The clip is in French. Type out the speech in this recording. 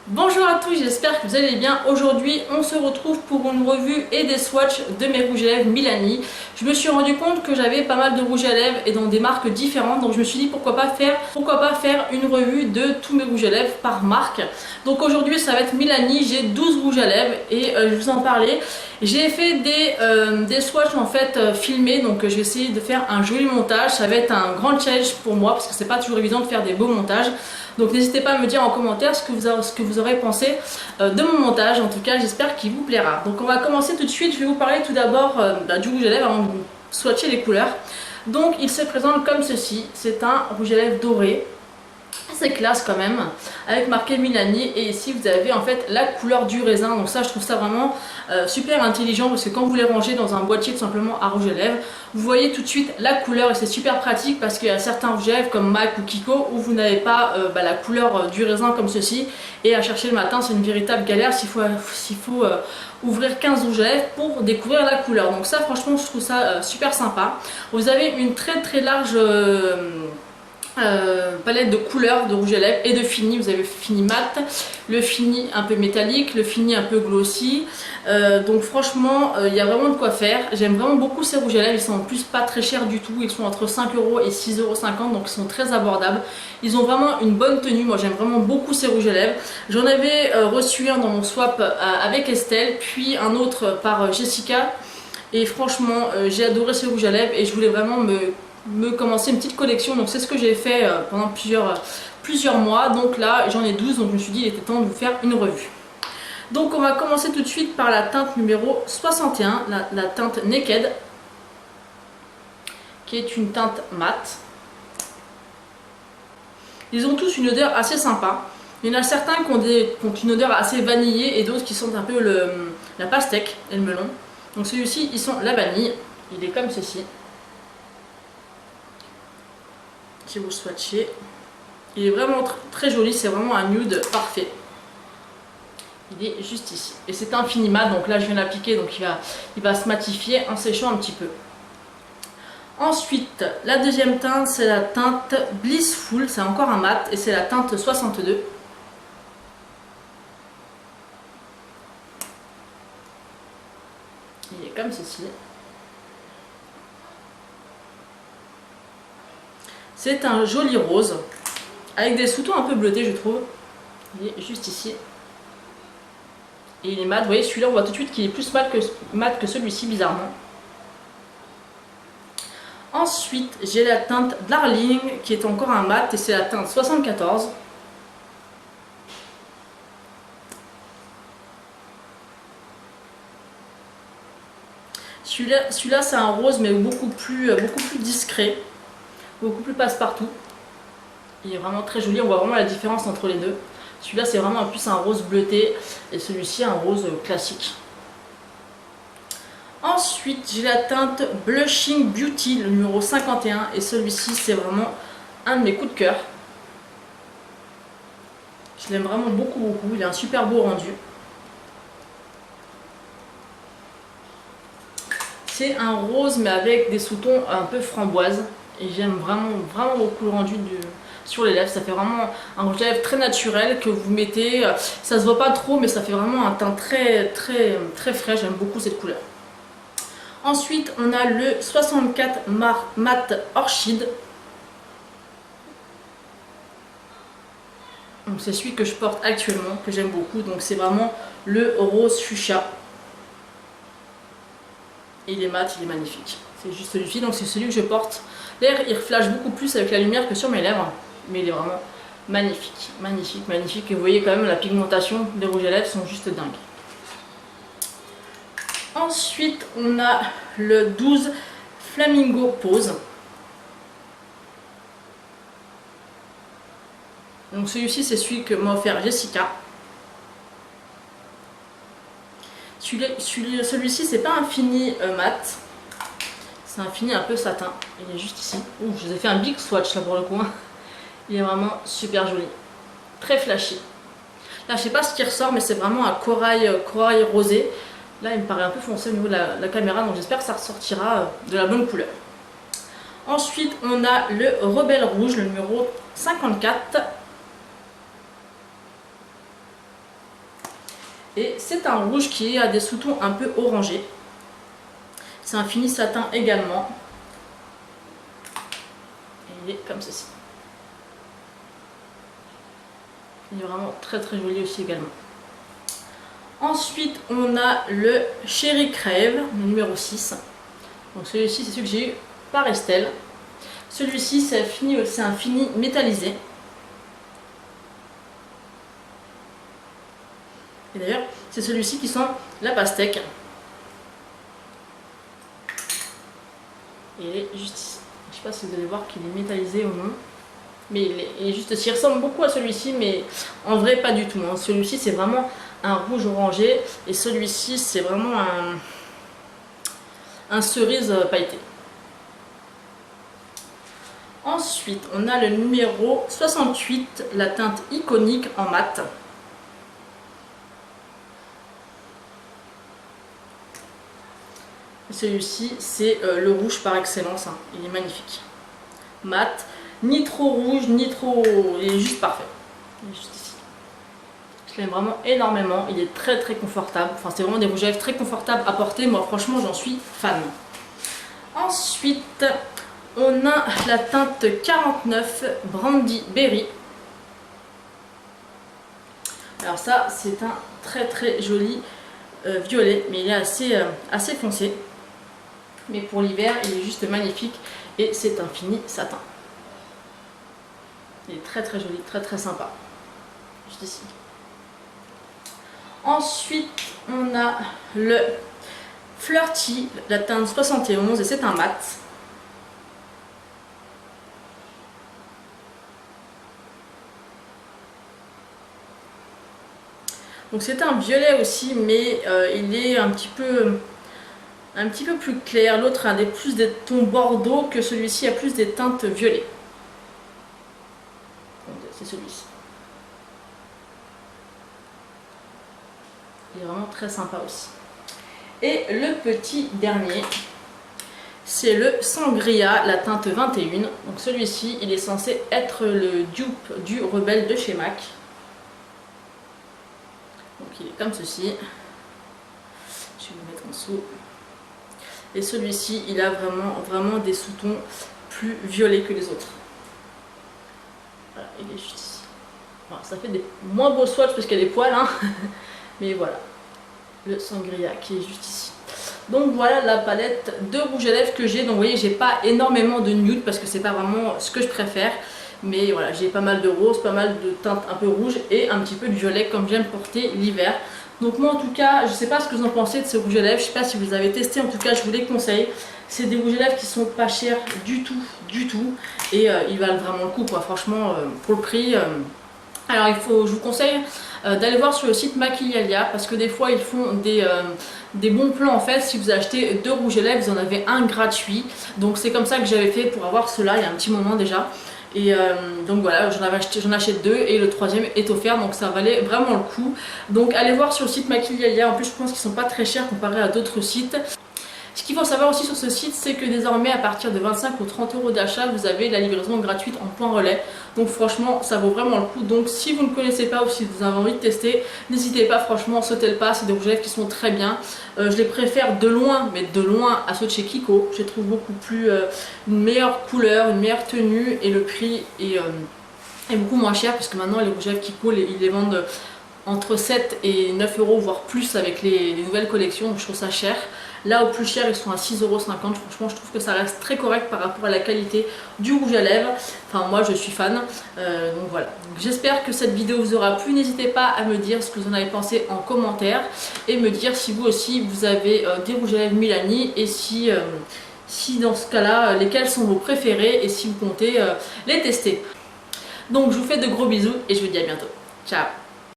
Bonjour à tous, j'espère que vous allez bien. Aujourd'hui, on se retrouve pour une revue et des swatchs de mes rouges à lèvres Milani. Je me suis rendu compte que j'avais pas mal de rouges à lèvres et dans des marques différentes, donc je me suis dit pourquoi pas faire une revue de tous mes rouges à lèvres par marque. Donc aujourd'hui, ça va être Milani, j'ai 12 rouges à lèvres et je vous en parlais. J'ai fait des swatchs en fait filmés, donc je vais essayer de faire un joli montage. Ça va être un grand challenge pour moi parce que c'est pas toujours évident de faire des beaux montages. Donc n'hésitez pas à me dire en commentaire ce que vous aurez pensé de mon montage. En tout cas, j'espère qu'il vous plaira. Donc on va commencer tout de suite. Je vais vous parler tout d'abord du rouge à lèvres avant de vous swatcher les couleurs. Donc il se présente comme ceci. C'est un rouge à lèvres doré. C'est classe quand même, avec marqué Milani, et ici vous avez en fait la couleur du raisin. Donc ça, je trouve ça vraiment super intelligent, parce que quand vous les rangez dans un boîtier tout simplement à rouge à lèvres, vous voyez tout de suite la couleur et c'est super pratique, parce qu'il y a certains rouges à lèvres comme MAC ou Kiko où vous n'avez pas la couleur du raisin comme ceci, et à chercher le matin c'est une véritable galère s'il faut ouvrir 15 rouges à lèvres pour découvrir la couleur. Donc ça, franchement, je trouve ça super sympa. Vous avez une très large palette de couleurs de rouge à lèvres et de fini. Vous avez le fini mat, le fini un peu métallique, le fini un peu glossy. Donc franchement, il y a vraiment de quoi faire. J'aime vraiment beaucoup ces rouges à lèvres. Ils sont en plus pas très chers du tout. Ils sont entre 5 € et 6,50 €, donc ils sont très abordables. Ils ont vraiment une bonne tenue. Moi j'aime vraiment beaucoup ces rouges à lèvres. J'en avais reçu un dans mon swap avec Estelle, puis un autre par Jessica. Et franchement, j'ai adoré ces rouges à lèvres et je voulais vraiment me commencer une petite collection. Donc c'est ce que j'ai fait pendant plusieurs mois. Donc là j'en ai 12, donc je me suis dit il était temps de vous faire une revue. Donc on va commencer tout de suite par la teinte numéro 61, la teinte Naked, qui est une teinte mate. Ils ont tous une odeur assez sympa. Il y en a certains qui ont une odeur assez vanillée et d'autres qui sentent un peu la pastèque et le melon. Donc celui-ci, ils sont la vanille. Il est comme ceci. Si vous le swatchez, il est vraiment très joli, c'est vraiment un nude parfait. Il est juste ici. Et c'est un fini mat, donc là je viens l'appliquer, donc il va se matifier en séchant un petit peu. Ensuite, la deuxième teinte, c'est la teinte Blissful, c'est encore un mat, et c'est la teinte 62. Il est comme ceci. C'est un joli rose, avec des sous-tons un peu bleutés, je trouve. Il est juste ici. Et il est mat. Vous voyez, celui-là, on voit tout de suite qu'il est plus mat que celui-ci, bizarrement. Ensuite, j'ai la teinte Darling, qui est encore un mat, et c'est la teinte 74. Celui-là, c'est un rose, mais beaucoup plus discret. Beaucoup plus passe-partout. Il est vraiment très joli, on voit vraiment la différence entre les deux. Celui-là c'est vraiment plus un rose bleuté et celui-ci un rose classique. Ensuite j'ai la teinte Blushing Beauty, le numéro 51, et celui-ci c'est vraiment un de mes coups de cœur. Je l'aime vraiment beaucoup, il a un super beau rendu. C'est un rose mais avec des sous-tons un peu framboise. Et j'aime vraiment beaucoup le rendu sur les lèvres. Ça fait vraiment un rouge à lèvres très naturel que vous mettez. Ça se voit pas trop, mais ça fait vraiment un teint très frais. J'aime beaucoup cette couleur. Ensuite, on a le 64 Matte Orchid. C'est celui que je porte actuellement, que j'aime beaucoup. Donc c'est vraiment le rose fuchsia. Et il est mat, il est magnifique. C'est juste celui-ci, donc c'est celui que je porte. L'air, il flash beaucoup plus avec la lumière que sur mes lèvres, mais il est vraiment magnifique, magnifique. Et vous voyez quand même la pigmentation des rouges à lèvres sont juste dingues. Ensuite, on a le 12 Flamingo Pose. Donc celui-ci, c'est celui que m'a offert Jessica. Celui-ci, c'est pas un fini mat. C'est un fini un peu satin. Il est juste ici. Ouh, je vous ai fait un big swatch là pour le coup. Il est vraiment super joli. Très flashy. Là, je sais pas ce qui ressort, mais c'est vraiment un corail rosé. Là, il me paraît un peu foncé au niveau de la caméra, donc j'espère que ça ressortira de la bonne couleur. Ensuite, on a le Rebelle Rouge, le numéro 54. Et c'est un rouge qui a des sous-tons un peu orangés. C'est un fini satin également. Et il est comme ceci. Il est vraiment très très joli aussi également. Ensuite, on a le Cherry Crève, le numéro 6. Donc celui-ci, c'est celui que j'ai eu par Estelle. Celui-ci, c'est un fini métallisé. Et d'ailleurs, c'est celui-ci qui sent la pastèque. Et il est juste ici. Je ne sais pas si vous allez voir qu'il est métallisé ou non. Mais il est juste ici. Il ressemble beaucoup à celui-ci, mais en vrai, pas du tout. Hein. Celui-ci, c'est vraiment un rouge orangé. Et celui-ci, c'est vraiment un cerise pailleté. Ensuite, on a le numéro 68, la teinte iconique en mat. Celui-ci, c'est le rouge par excellence. Hein. Il est magnifique. Mat, ni trop rouge, ni trop... Il est juste parfait. Il est juste ici. Je l'aime vraiment énormément. Il est très très confortable. Enfin, c'est vraiment des rouges à lèvres très confortables à porter. Moi, franchement, j'en suis fan. Ensuite, on a la teinte 49 Brandy Berry. Alors ça, c'est un très très joli violet, mais il est assez foncé. Mais pour l'hiver, il est juste magnifique et c'est un fini satin. Il est très très joli, très très sympa. Juste ici. Ensuite, on a le Flirty, la teinte 71 et c'est un mat. Donc c'est un violet aussi, mais il est un petit peu plus clair. L'autre a plus des tons bordeaux que celui-ci a plus des teintes violet. C'est celui-ci. Il est vraiment très sympa aussi. Et le petit dernier, c'est le Sangria, la teinte 21. Donc celui-ci, il est censé être le dupe du Rebelle de chez MAC. Donc il est comme ceci. Je vais le mettre en dessous. Et celui-ci, il a vraiment des sous-tons plus violets que les autres. Voilà, il est juste ici. Enfin, ça fait des moins beaux swatchs parce qu'il y a des poils, hein. Mais voilà, le Sangria qui est juste ici. Donc voilà la palette de rouge à lèvres que j'ai. Donc vous voyez, j'ai pas énormément de nude parce que c'est pas vraiment ce que je préfère. Mais voilà, j'ai pas mal de rose, pas mal de teintes un peu rouges et un petit peu de violet comme j'aime porter l'hiver. Donc moi en tout cas, je sais pas ce que vous en pensez de ces rouges à lèvres, je sais pas si vous les avez testés, en tout cas je vous les conseille. C'est des rouges à lèvres qui sont pas chers du tout, et ils valent vraiment le coup quoi, franchement pour le prix. Alors je vous conseille d'aller voir sur le site Maquillalia parce que des fois ils font des bons plans en fait. Si vous achetez 2 rouges à lèvres, vous en avez un gratuit. Donc c'est comme ça que j'avais fait pour avoir cela il y a un petit moment déjà. Et donc voilà, j'en achète 2 et le 3e est offert, donc ça valait vraiment le coup. Donc allez voir sur le site Maquillalia, en plus je pense qu'ils sont pas très chers comparé à d'autres sites. Ce qu'il faut savoir aussi sur ce site, c'est que désormais à partir de 25 ou 30 € d'achat, vous avez la livraison gratuite en point relais. Donc franchement, ça vaut vraiment le coup. Donc si vous ne connaissez pas ou si vous avez envie de tester, n'hésitez pas, franchement, sautez le pas. C'est des rouges à lèvres qui sont très bien. Je les préfère de loin, mais de loin à ceux de chez Kiko. Je les trouve beaucoup plus, une meilleure couleur, une meilleure tenue et le prix est beaucoup moins cher parce que maintenant les rouges à lèvres Kiko, ils les vendent entre 7 et 9 €, voire plus avec les nouvelles collections, donc je trouve ça cher. Là au plus cher ils sont à 6,50 €, franchement je trouve que ça reste très correct par rapport à la qualité du rouge à lèvres. Enfin moi je suis fan, donc voilà. J'espère que cette vidéo vous aura plu, n'hésitez pas à me dire ce que vous en avez pensé en commentaire et me dire si vous aussi vous avez des rouges à lèvres Milani et si dans ce cas là lesquels sont vos préférés et si vous comptez les tester. Donc je vous fais de gros bisous et je vous dis à bientôt. Ciao.